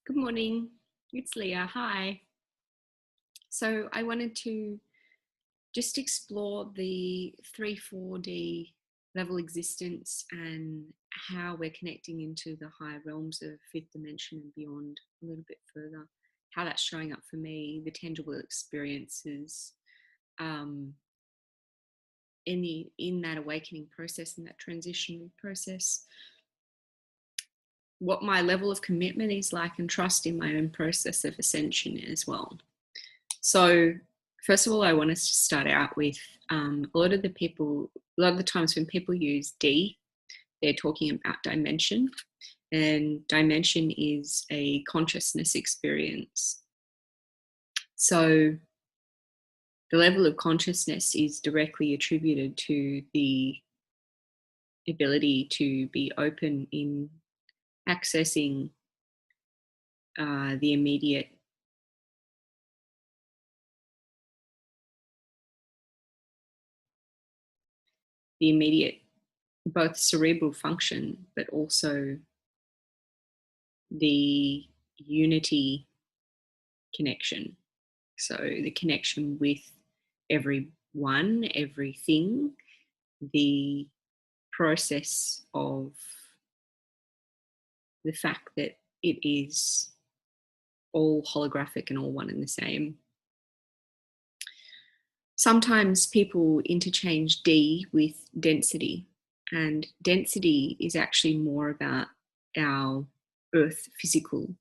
Good morning, it's Leah. Hi. So I wanted to just explore the 3-4D level existence and how we're connecting into the higher realms of fifth dimension and beyond a little bit further. How that's showing up for me, the tangible experiences um, in that awakening process, in that transition process, what my level of commitment is like, and trust in my own process of ascension as well. So, first of all, I want us to start out with a lot of the times when people use D, they're talking about dimension, and dimension is a consciousness experience. So, the level of consciousness is directly attributed to the ability to be open in accessing the immediate both cerebral function, but also the unity connection. So the connection with everyone, everything, the process of the fact that it is all holographic and all one and the same. Sometimes people interchange D with density, and density is actually more about our earth physical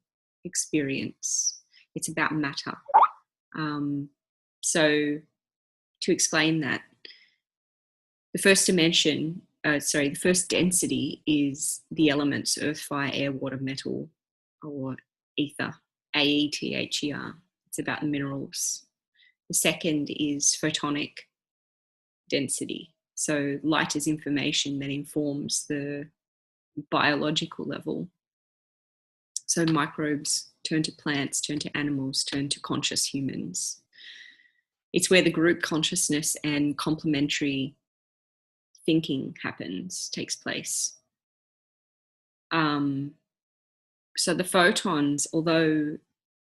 experience. It's about matter. So to explain that, the first density is the elements earth, fire, air, water, metal, or ether, AETHER. It's about minerals. The second is photonic density. So light is information that informs the biological level. So microbes turn to plants, turn to animals, turn to conscious humans. It's where the group consciousness and complementary thinking takes place. So the photons, although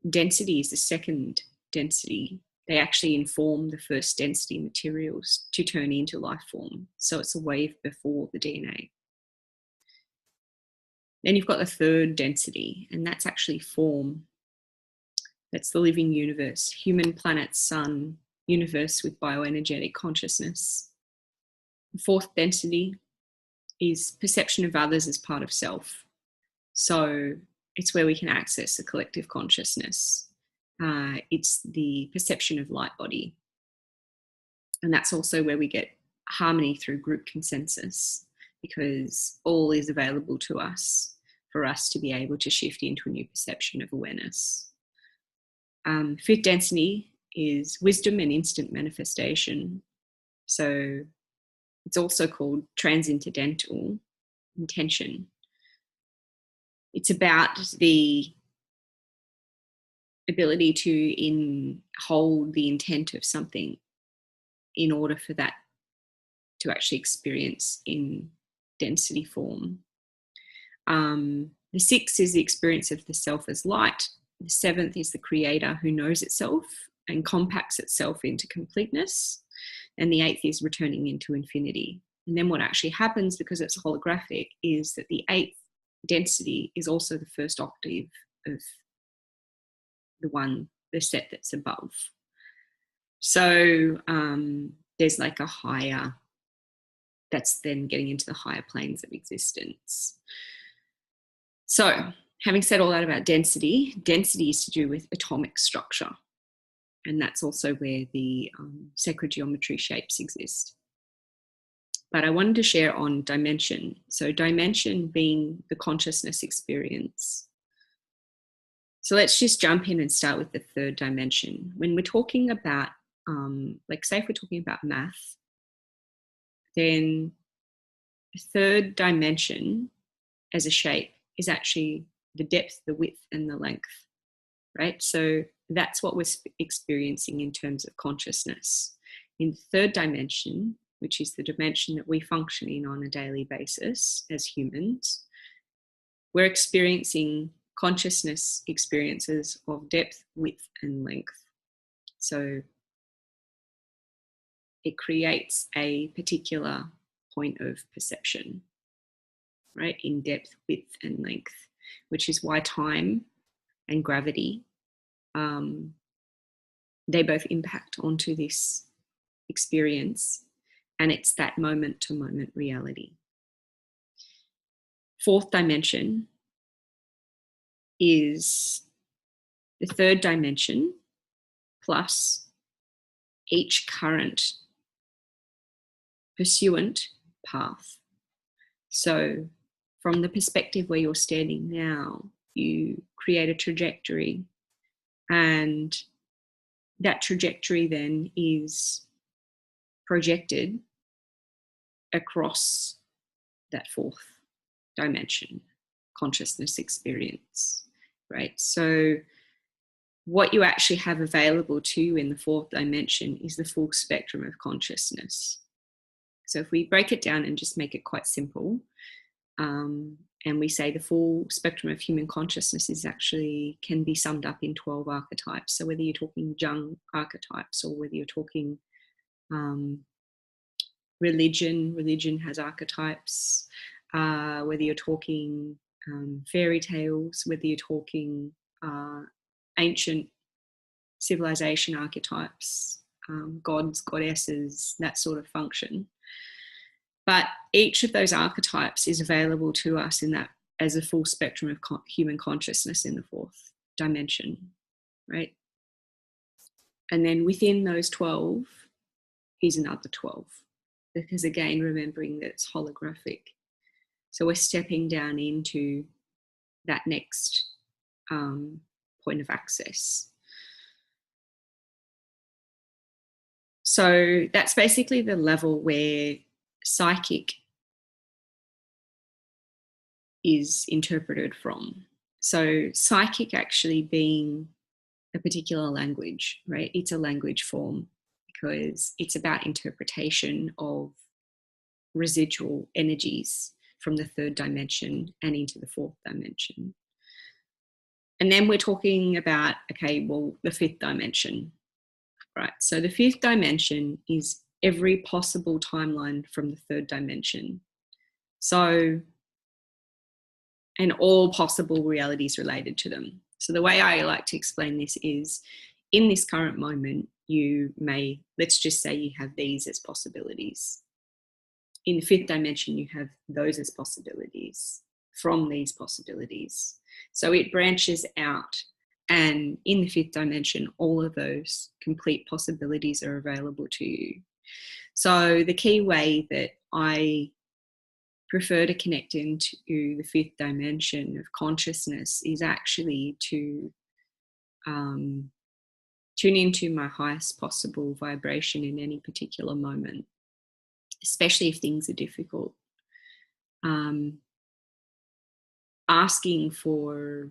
density is the second density, they actually inform the first density materials to turn into life form. So it's a wave before the DNA. Then you've got the third density, and that's actually form. That's the living universe, human, planet, sun, universe with bioenergetic consciousness. The fourth density is perception of others as part of self. So it's where we can access the collective consciousness. It's the perception of light body. And that's also where we get harmony through group consensus, because all is available to us for us to be able to shift into a new perception of awareness. Fifth density is wisdom and instant manifestation. So it's also called transcendental intention. It's about the ability to hold the intent of something in order for that to actually experience in density form. The sixth is the experience of the self as light. The seventh is the creator who knows itself and compacts itself into completeness. And the eighth is returning into infinity. And then what actually happens, because it's holographic, is that the eighth density is also the first octave of the set that's above. So there's like a higher, that's then getting into the higher planes of existence. So having said all that about density is to do with atomic structure. And that's also where the sacred geometry shapes exist. But I wanted to share on dimension. So dimension being the consciousness experience. So let's just jump in and start with the third dimension. When we're talking about, say if we're talking about math, then the third dimension as a shape is actually the depth, the width, and the length, right? So that's what we're experiencing in terms of consciousness. In the third dimension, which is the dimension that we function in on a daily basis as humans, we're experiencing consciousness experiences of depth, width, and length. So it creates a particular point of perception, right, in depth, width, and length, which is why time and gravity, they both impact onto this experience, and it's that moment-to-moment reality. Fourth dimension is the third dimension plus each current pursuant path. So from the perspective where you're standing now, you create a trajectory, and that trajectory then is projected across that fourth dimension consciousness experience, right? So what you actually have available to you in the fourth dimension is the full spectrum of consciousness. So if we break it down and just make it quite simple, and we say the full spectrum of human consciousness is actually can be summed up in 12 archetypes. So whether you're talking Jung archetypes or whether you're talking religion has archetypes, whether you're talking fairy tales, whether you're talking ancient civilization archetypes, gods, goddesses, that sort of function. But each of those archetypes is available to us in that as a full spectrum of human consciousness in the fourth dimension, right? And then within those 12 is another 12, because again, remembering that it's holographic. So we're stepping down into that next point of access. So that's basically the level where psychic is interpreted from. So psychic actually being a particular language, right? It's a language form because it's about interpretation of residual energies from the third dimension and into the fourth dimension. And then we're talking about, okay, well, the fifth dimension, right? So the fifth dimension is every possible timeline from the third dimension. So, and all possible realities related to them. So the way I like to explain this is, in this current moment, you may, let's just say you have these as possibilities. In the fifth dimension, you have those as possibilities from these possibilities. So it branches out, and in the fifth dimension, all of those complete possibilities are available to you. So the key way that I prefer to connect into the fifth dimension of consciousness is actually to tune into my highest possible vibration in any particular moment, especially if things are difficult. Asking for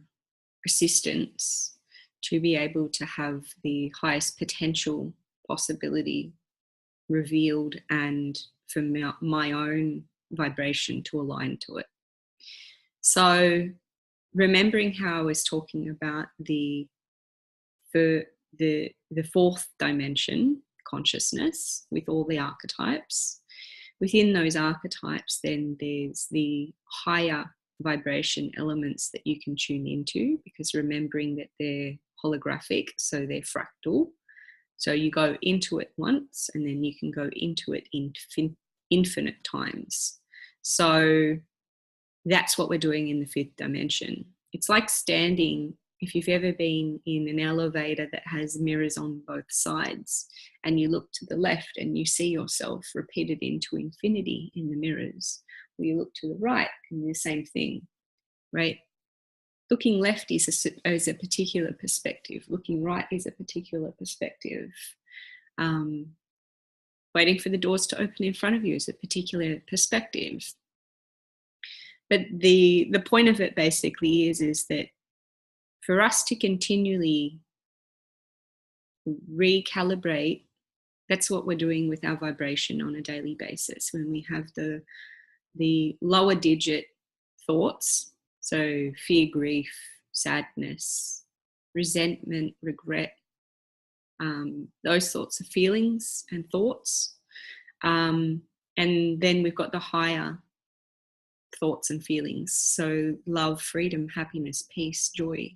assistance to be able to have the highest potential possibility revealed, and for my own vibration to align to it. So remembering how I was talking about the fourth dimension consciousness with all the archetypes, within those archetypes then there's the higher vibration elements that you can tune into, because remembering that they're holographic, so they're fractal. So you go into it once and then you can go into it infinite times. So that's what we're doing in the fifth dimension. It's like standing, if you've ever been in an elevator that has mirrors on both sides, and you look to the left and you see yourself repeated into infinity in the mirrors, or you look to the right and the same thing, right? Looking left is a particular perspective. Looking right is a particular perspective. Waiting for the doors to open in front of you is a particular perspective. But the point of it basically is that for us to continually recalibrate, that's what we're doing with our vibration on a daily basis. When we have the lower digit thoughts, so fear, grief, sadness, resentment, regret, those sorts of feelings and thoughts. And then we've got the higher thoughts and feelings. So love, freedom, happiness, peace, joy.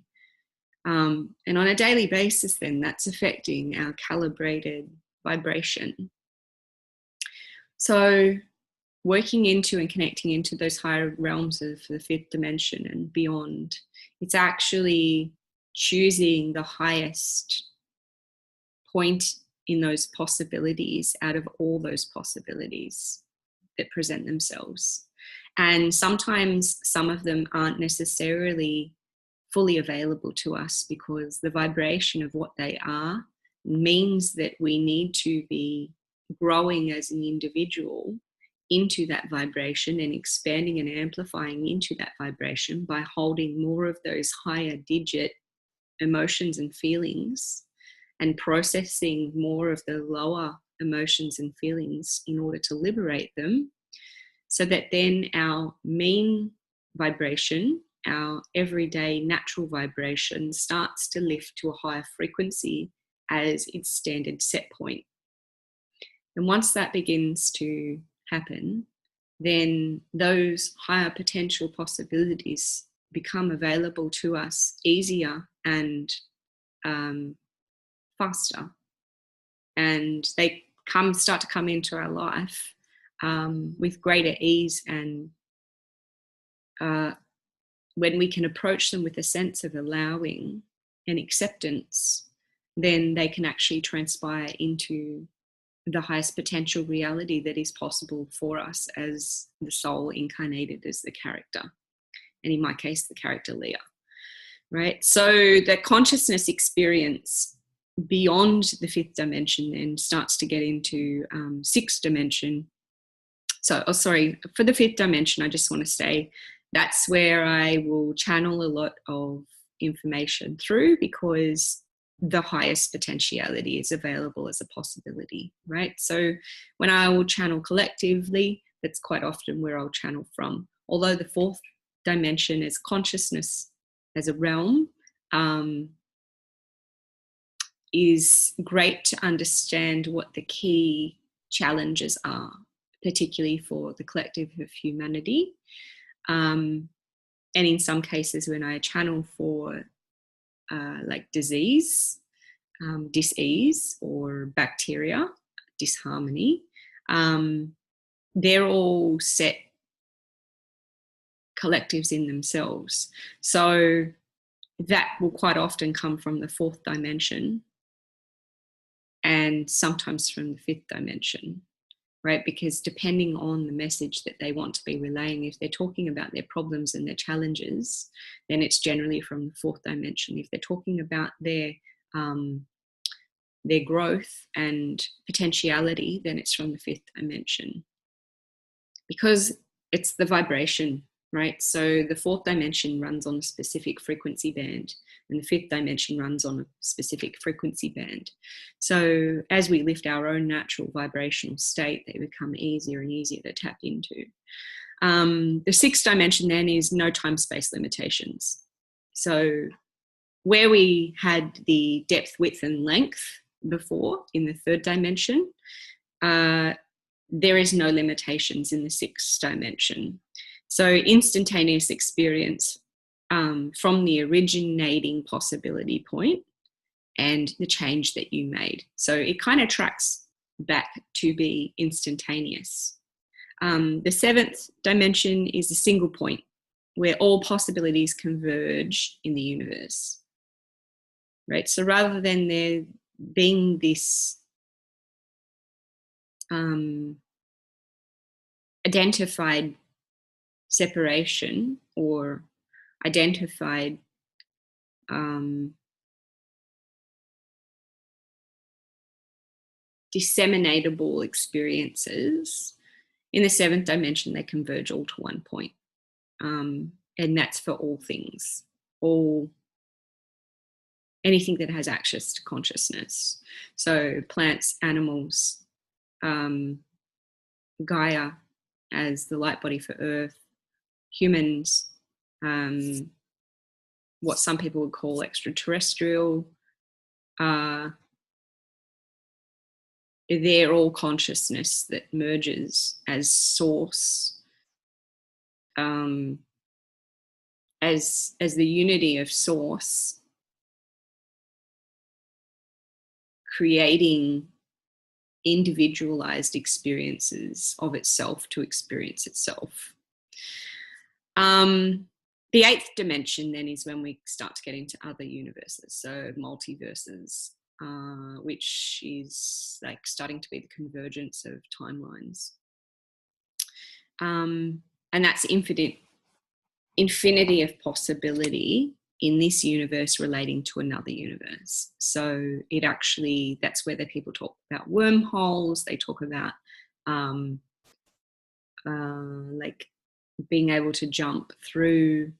And on a daily basis, then that's affecting our calibrated vibration. So working into and connecting into those higher realms of the fifth dimension and beyond, it's actually choosing the highest point in those possibilities out of all those possibilities that present themselves. And sometimes some of them aren't necessarily fully available to us because the vibration of what they are means that we need to be growing as an individual into that vibration and expanding and amplifying into that vibration by holding more of those higher digit emotions and feelings and processing more of the lower emotions and feelings in order to liberate them, so that then our mean vibration, our everyday natural vibration, starts to lift to a higher frequency as its standard set point. And once that begins to happen, then those higher potential possibilities become available to us easier and faster. And they start to come into our life with greater ease, and when we can approach them with a sense of allowing and acceptance, then they can actually transpire into the highest potential reality that is possible for us as the soul incarnated as the character. And in my case, the character Leah, right? So the consciousness experience beyond the fifth dimension then starts to get into sixth dimension. So, for the fifth dimension, I just want to say that's where I will channel a lot of information through, because the highest potentiality is available as a possibility, right? So when I will channel collectively, that's quite often where I'll channel from. Although the fourth dimension is consciousness as a realm, is great to understand what the key challenges are, particularly for the collective of humanity. And in some cases, when I channel for like disease, dis-ease, or bacteria, disharmony, they're all set collectives in themselves. So that will quite often come from the fourth dimension and sometimes from the fifth dimension, right? Because depending on the message that they want to be relaying, if they're talking about their problems and their challenges, then it's generally from the fourth dimension. If they're talking about their growth and potentiality, then it's from the fifth dimension, because it's the vibration, right? So the fourth dimension runs on a specific frequency band, and the fifth dimension runs on a specific frequency band. So as we lift our own natural vibrational state, they become easier and easier to tap into. The sixth dimension then is no time space limitations. So where we had the depth, width, and length before in the third dimension, there is no limitations in the sixth dimension. So instantaneous experience from the originating possibility point and the change that you made. So it kind of tracks back to be instantaneous. The seventh dimension is a single point where all possibilities converge in the universe, right? So rather than there being this identified separation or identified disseminatable experiences, in the seventh dimension they converge all to one point, and that's for all things, anything that has access to consciousness. So plants, animals, Gaia as the light body for Earth, humans, what some people would call extraterrestrial. They're all consciousness that merges as source, as the unity of source, creating individualized experiences of itself to experience itself. The eighth dimension then is when we start to get into other universes, so multiverses, which is like starting to be the convergence of timelines. And that's infinity of possibility in this universe relating to another universe. So it actually, that's where the people talk about wormholes. They talk about like being able to jump through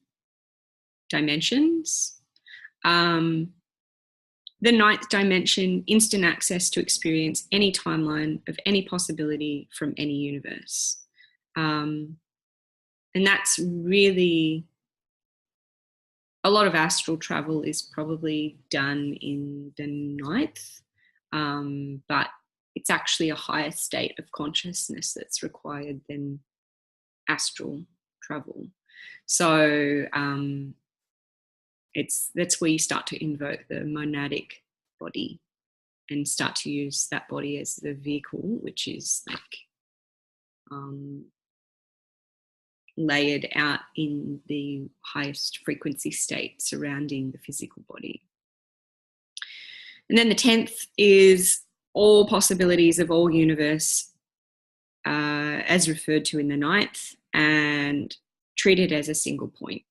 dimensions. The ninth dimension, instant access to experience any timeline of any possibility from any universe. And that's really, a lot of astral travel is probably done in the ninth, but it's actually a higher state of consciousness that's required than astral travel. So that's where you start to invoke the monadic body and start to use that body as the vehicle, which is like layered out in the highest frequency state surrounding the physical body. And then the 10th is all possibilities of all universe as referred to in the 9th and treated as a single point,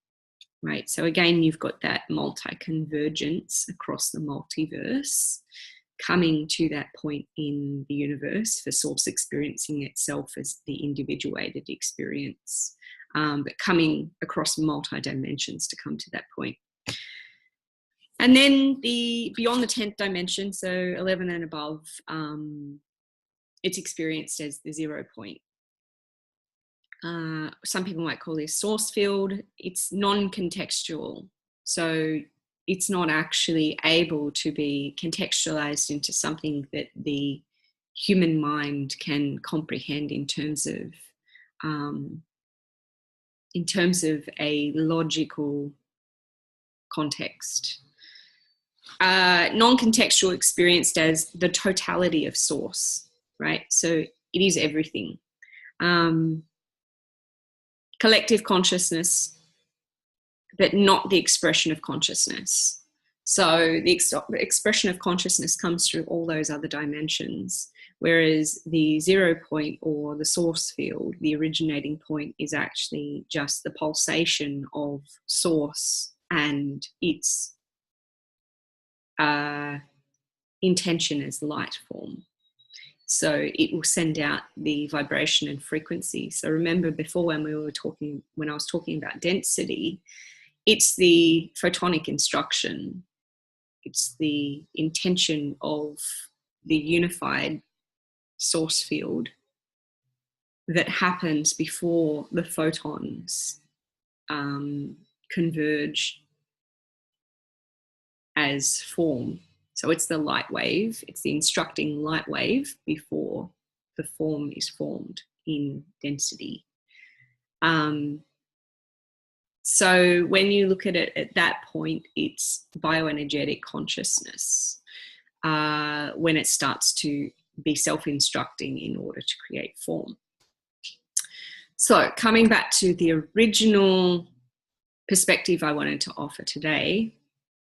right? So again, you've got that multi-convergence across the multiverse coming to that point in the universe for source experiencing itself as the individuated experience, but coming across multi-dimensions to come to that point. And then beyond the 10th dimension, so 11 and above, it's experienced as the 0 point. Some people might call this source field. It's non-contextual. So it's not actually able to be contextualized into something that the human mind can comprehend in terms of a logical context. Non-contextual experienced as the totality of source, right? So it is everything. Collective consciousness, but not the expression of consciousness. So the expression of consciousness comes through all those other dimensions, whereas the 0 point or the source field, the originating point, is actually just the pulsation of source and its intention as light form. So it will send out the vibration and frequency. So remember before when I was talking about density, it's the photonic instruction. It's the intention of the unified source field that happens before the photons converge as form. So it's the light wave, it's the instructing light wave before the form is formed in density. So when you look at it at that point, it's bioenergetic consciousness when it starts to be self-instructing in order to create form. So coming back to the original perspective I wanted to offer today,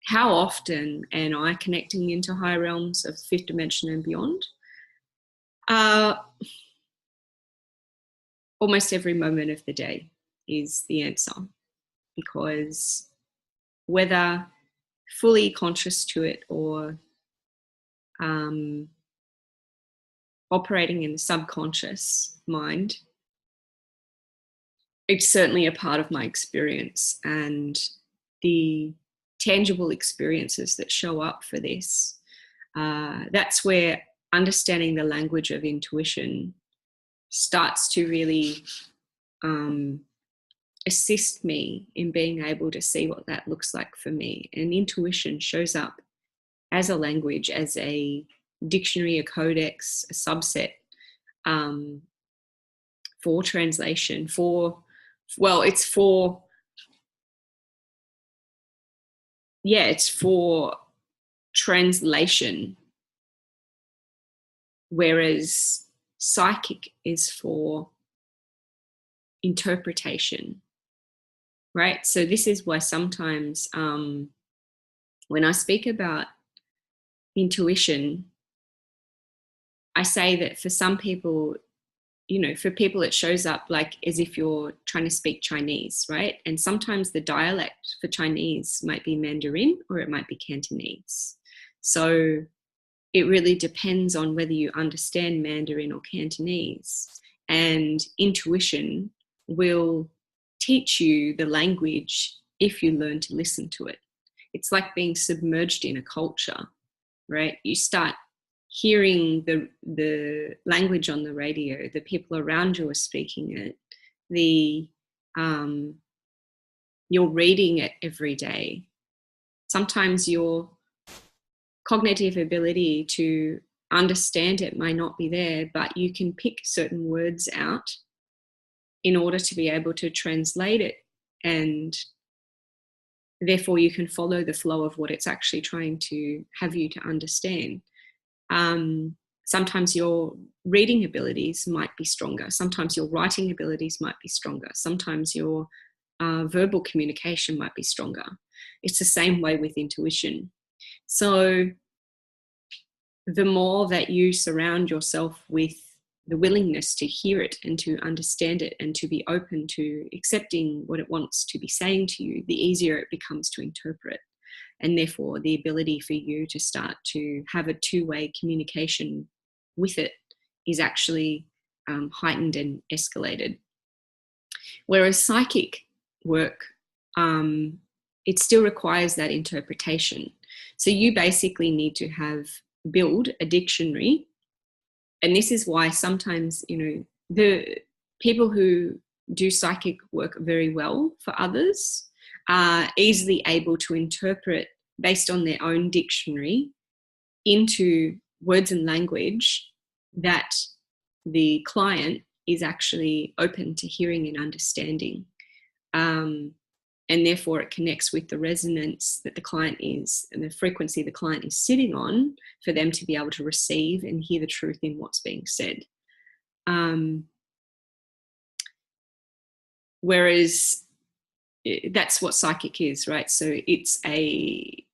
how often am I connecting into higher realms of fifth dimension and beyond? Almost every moment of the day is the answer, because whether fully conscious to it or operating in the subconscious mind, it's certainly a part of my experience, and the tangible experiences that show up for this, that's where understanding the language of intuition starts to really assist me in being able to see what that looks like for me. And intuition shows up as a language, as a dictionary, a codex, a subset, for translation, it's for translation, whereas psychic is for interpretation, right? So this is why sometimes when I speak about intuition, I say that for some people, for people it shows up like as if you're trying to speak Chinese, right? And sometimes the dialect for Chinese might be Mandarin or it might be Cantonese. So it really depends on whether you understand Mandarin or Cantonese. And intuition will teach you the language if you learn to listen to it. It's like being submerged in a culture, right? You start hearing the language on the radio, the people around you are speaking it, you're reading it every day. Sometimes your cognitive ability to understand it might not be there, but you can pick certain words out in order to be able to translate it, and therefore you can follow the flow of what it's actually trying to have you to understand. Sometimes your reading abilities might be stronger. Sometimes your writing abilities might be stronger. Sometimes your verbal communication might be stronger. It's the same way with intuition. So the more that you surround yourself with the willingness to hear it and to understand it and to be open to accepting what it wants to be saying to you, the easier it becomes to interpret. And therefore the ability for you to start to have a two-way communication with it is actually heightened and escalated. Whereas psychic work, it still requires that interpretation. So you basically need to build a dictionary. And this is why sometimes, the people who do psychic work very well for others are easily able to interpret based on their own dictionary into words and language that the client is actually open to hearing and understanding. And therefore it connects with the resonance that the client is and the frequency the client is sitting on for them to be able to receive and hear the truth in what's being said. Whereas that's what psychic is, right? So it's a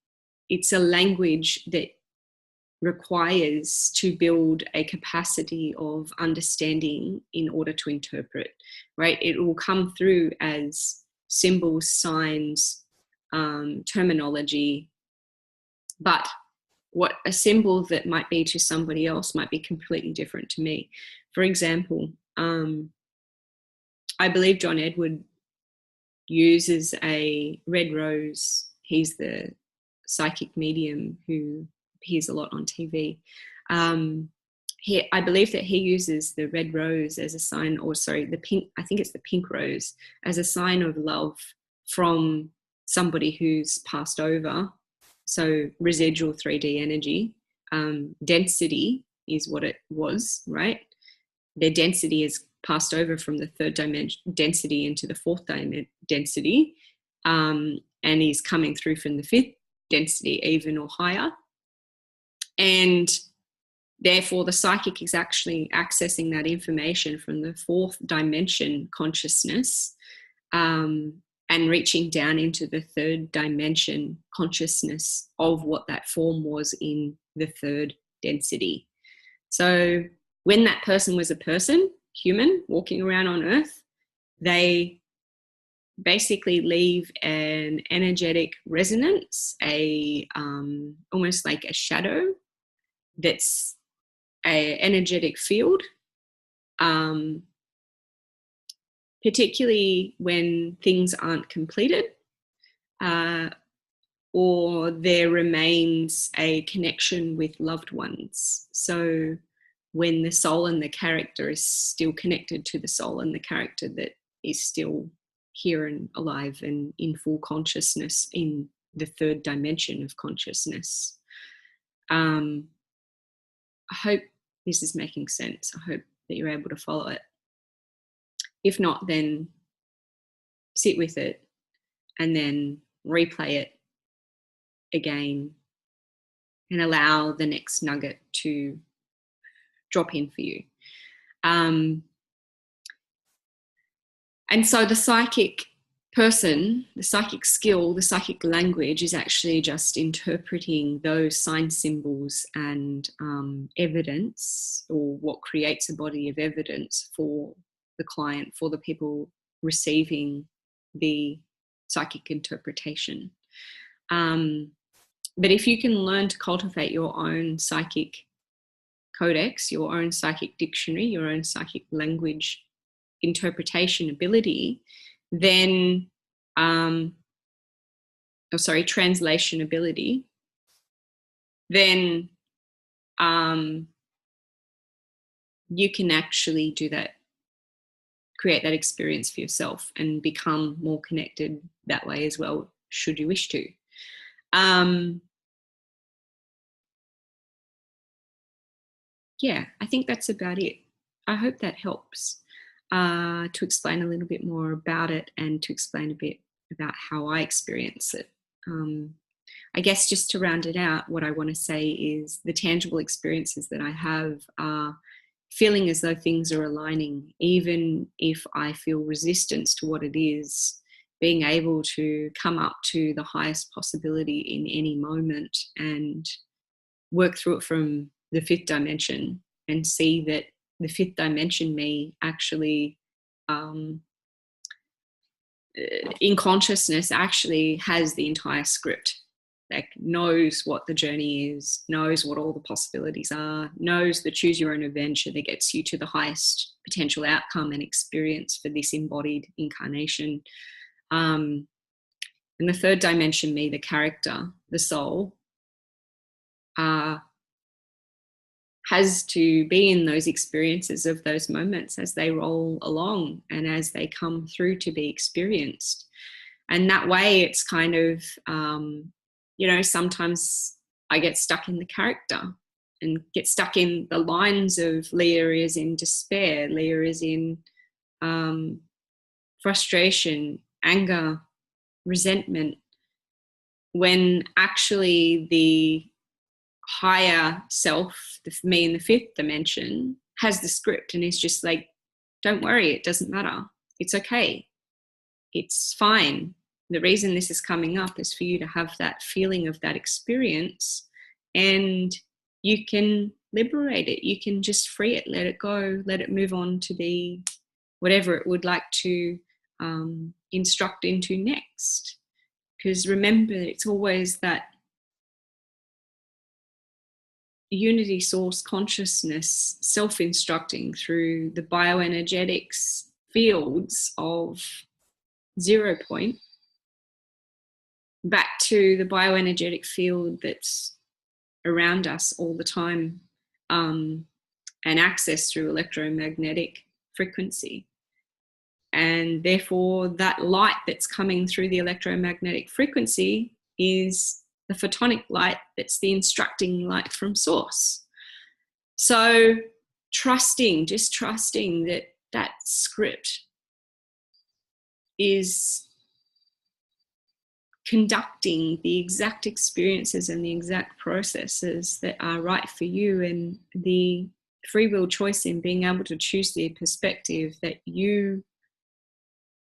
language that requires to build a capacity of understanding in order to interpret, right? It will come through as symbols, signs, terminology, but what a symbol that might be to somebody else might be completely different to me. For example, I believe John Edward uses a red rose. He's the psychic medium who appears a lot on TV. I believe that he uses the red rose as a sign, the pink, I think it's the pink rose, as a sign of love from somebody who's passed over. So residual 3D energy. Density is what it was, right? Their density is passed over from the third dimension density into the fourth density, and is coming through from the fifth density, even or higher. And therefore the psychic is actually accessing that information from the fourth dimension consciousness, and reaching down into the third dimension consciousness of what that form was in the third density. So when that person was a person, human, walking around on Earth, they basically leave an energetic resonance, almost like a shadow that's an energetic field, particularly when things aren't completed, or there remains a connection with loved ones. So when the soul and the character is still connected to the soul and the character that is still here and alive and in full consciousness in the third dimension of consciousness. I hope this is making sense. I hope that you're able to follow it. If not, then sit with it and then replay it again and allow the next nugget to drop in for you. And so the psychic person, the psychic skill, the psychic language is actually just interpreting those sign symbols and evidence, or what creates a body of evidence for the client, for the people receiving the psychic interpretation. But if you can learn to cultivate your own psychic codex, your own psychic dictionary, your own psychic language interpretation ability, then translation ability, then you can actually do that, create that experience for yourself and become more connected that way as well, should you wish to. Yeah, I think that's about it. I hope that helps to explain a little bit more about it and to explain a bit about how I experience it. I guess just to round it out, what I want to say is the tangible experiences that I have are feeling as though things are aligning, even if I feel resistance to what it is, being able to come up to the highest possibility in any moment and work through it from the fifth dimension and see that the fifth dimension me actually in consciousness actually has the entire script, like knows what the journey is, knows what all the possibilities are, knows the choose your own adventure that gets you to the highest potential outcome and experience for this embodied incarnation. And the third dimension me, the character, the soul, has to be in those experiences of those moments as they roll along and as they come through to be experienced. And that way it's kind of, sometimes I get stuck in the character and get stuck in the lines of Leah is in despair, Leah is in frustration, anger, resentment, when actually the higher self, me in the fifth dimension, has the script and is just like, don't worry, it doesn't matter. It's okay. It's fine. The reason this is coming up is for you to have that feeling of that experience, and you can liberate it. You can just free it, let it go, let it move on to be whatever it would like to instruct into next. Because remember, it's always that unity source consciousness self-instructing through the bioenergetics fields of 0 point back to the bioenergetic field that's around us all the time, and access through electromagnetic frequency. And therefore that light that's coming through the electromagnetic frequency is the photonic light that's the instructing light from source. So just trusting that that script is conducting the exact experiences and the exact processes that are right for you, and the free will choice in being able to choose the perspective that you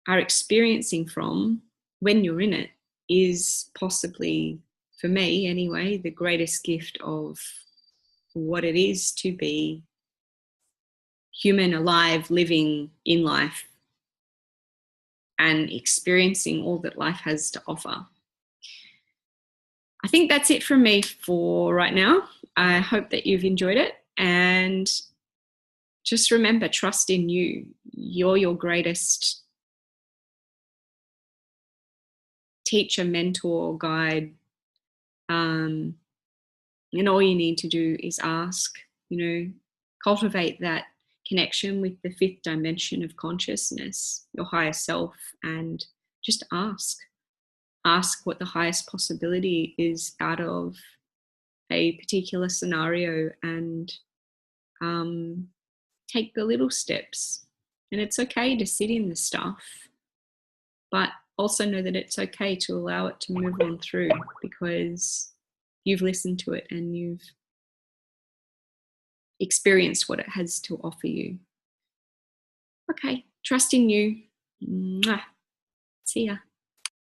are experiencing from when you're in it is possibly, for me anyway, the greatest gift of what it is to be human, alive, living in life and experiencing all that life has to offer. I think that's it from me for right now. I hope that you've enjoyed it, and just remember, trust in you. You're your greatest teacher, mentor, guide. And all you need to do is ask, cultivate that connection with the fifth dimension of consciousness, your higher self, and just ask. Ask what the highest possibility is out of a particular scenario, and take the little steps. And it's okay to sit in the stuff, but also know that it's okay to allow it to move on through, because you've listened to it and you've experienced what it has to offer you. Okay, trust in you. Mwah. See ya.